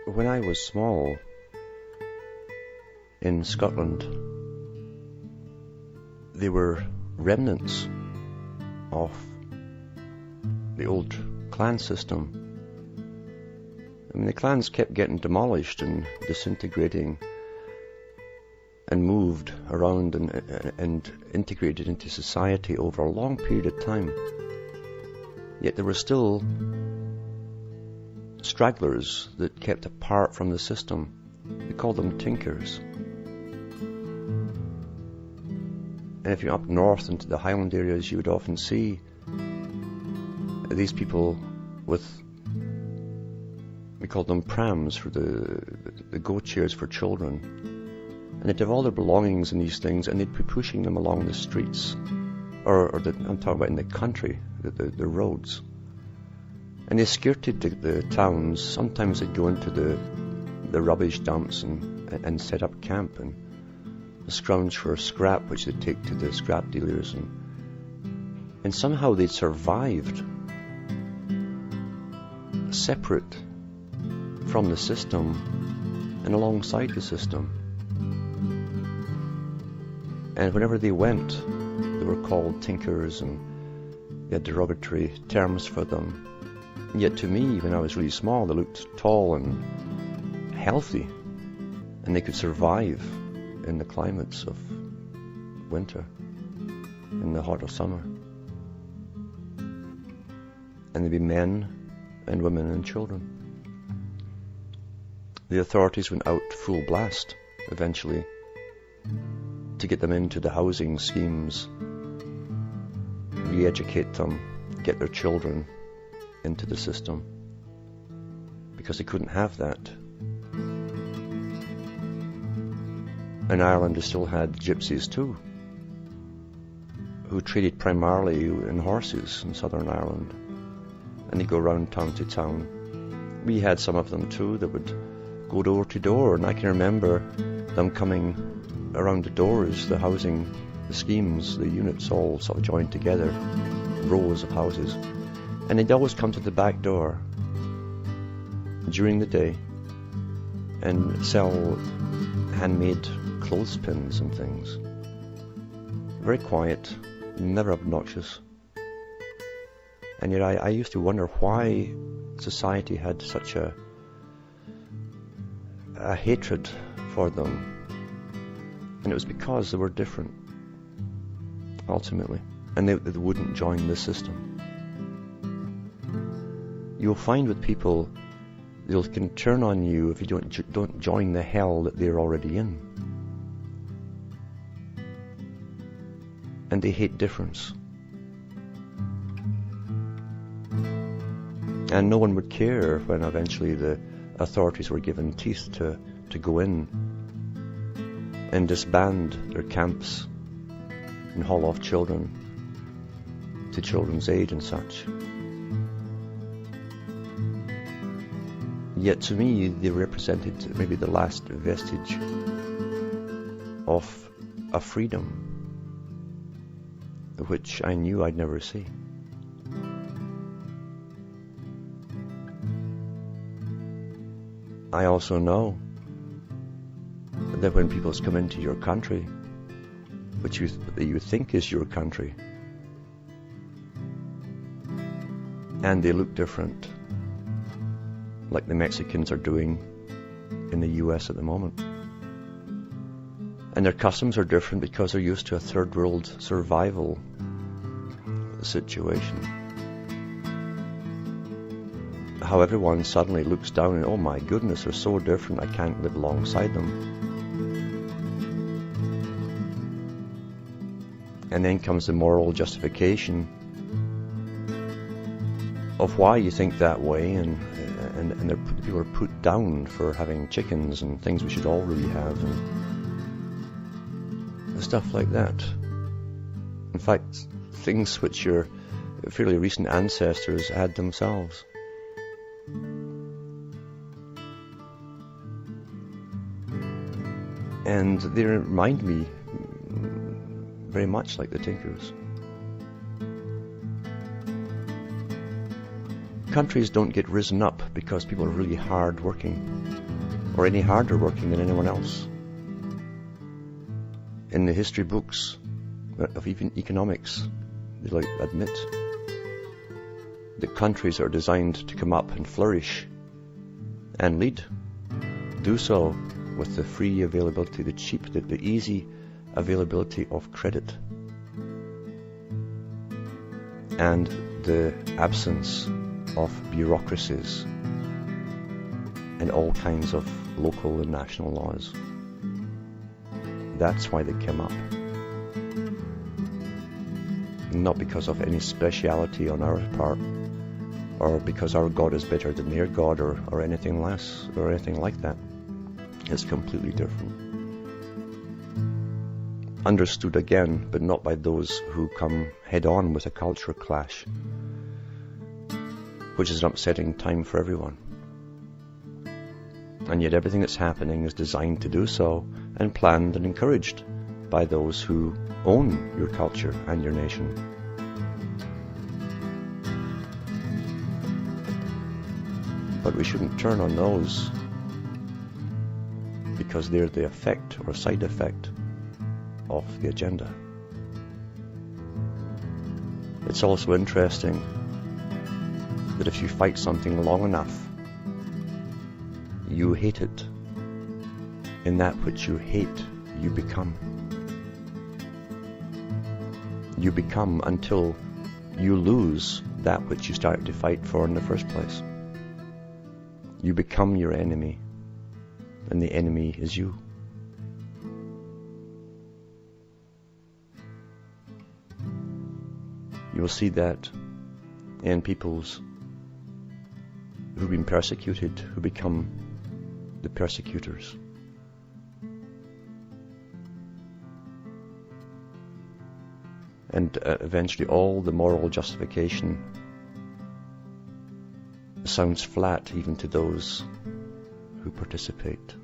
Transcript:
When I was small, in Scotland, there were remnants of the old clan system. I mean, the clans kept getting demolished and disintegrating and moved around and integrated into society over a long period of time. Yet there were still stragglers that kept apart from the system. We called them tinkers. And if you're up north into the highland areas, you would often see these people with, we called them prams, for the go chairs for children. And they'd have all their belongings in these things, and they'd be pushing them along the streets, I'm talking about in the country, the roads. And they skirted the towns. Sometimes they'd go into the rubbish dumps and set up camp and scrounge for scrap, which they'd take to the scrap dealers. And somehow they'd survived separate from the system and alongside the system. And whenever they went, they were called tinkers, and they had derogatory terms for them. And yet to me, when I was really small, they looked tall and healthy, and they could survive in the climates of winter, in the heart of summer. And they'd be men and women and children. The authorities went out full blast, eventually, to get them into the housing schemes, re-educate them, get their children into the system, because they couldn't have that. In Ireland, they still had gypsies too, who traded primarily in horses in Southern Ireland, and they go around town to town. We had some of them too that would go door to door, and I can remember them coming around the doors, the housing, the schemes, the units all sort of joined together, rows of houses, and they'd always come to the back door during the day and sell handmade clothespins and things. Very quiet, never obnoxious. And yet I used to wonder why society had such a hatred for them. And it was because they were different, ultimately. And they wouldn't join the system. You'll find with people, they can turn on you if you don't join the hell that they're already in. And they hate difference. And no one would care when eventually the authorities were given teeth to go in and disband their camps and haul off children to children's aid and such. Yet to me, they represented maybe the last vestige of a freedom which I knew I'd never see. I also know that when people come into your country, which you think is your country, and they look different, like the Mexicans are doing in the US at the moment, and their customs are different because they're used to a third world survival situation. How everyone suddenly looks down and, oh my goodness, they're so different, I can't live alongside them. And then comes the moral justification of why you think that way, and people are put down for having chickens and things we should all really have, and stuff like that. In fact, things which your fairly recent ancestors had themselves. And they remind me very much like the tinkers. countries don't get risen up because people are really hard working, or any harder working than anyone else. In the history books of even economics, they admit that countries are designed to come up and flourish and lead. Do so with the free availability, the cheap, the easy availability of credit, and the absence of bureaucracies and all kinds of local and national laws. That's why they came up. Not because of any speciality on our part, or because our God is better than their God, or anything less, or anything like that. It's completely different. Understood again, but not by those who come head on with a culture clash, which is an upsetting time for everyone. And yet everything that's happening is designed to do so, and planned and encouraged by those who own your culture and your nation. But we shouldn't turn on those, because they're the effect or side effect of the agenda. It's also interesting that if you fight something long enough, you hate it. In that which you hate, you become. You become until you lose that which you started to fight for in the first place. You become your enemy, and the enemy is you. You will see that in peoples who've been persecuted, who become the persecutors. And eventually all the moral justification sounds flat even to those who participate.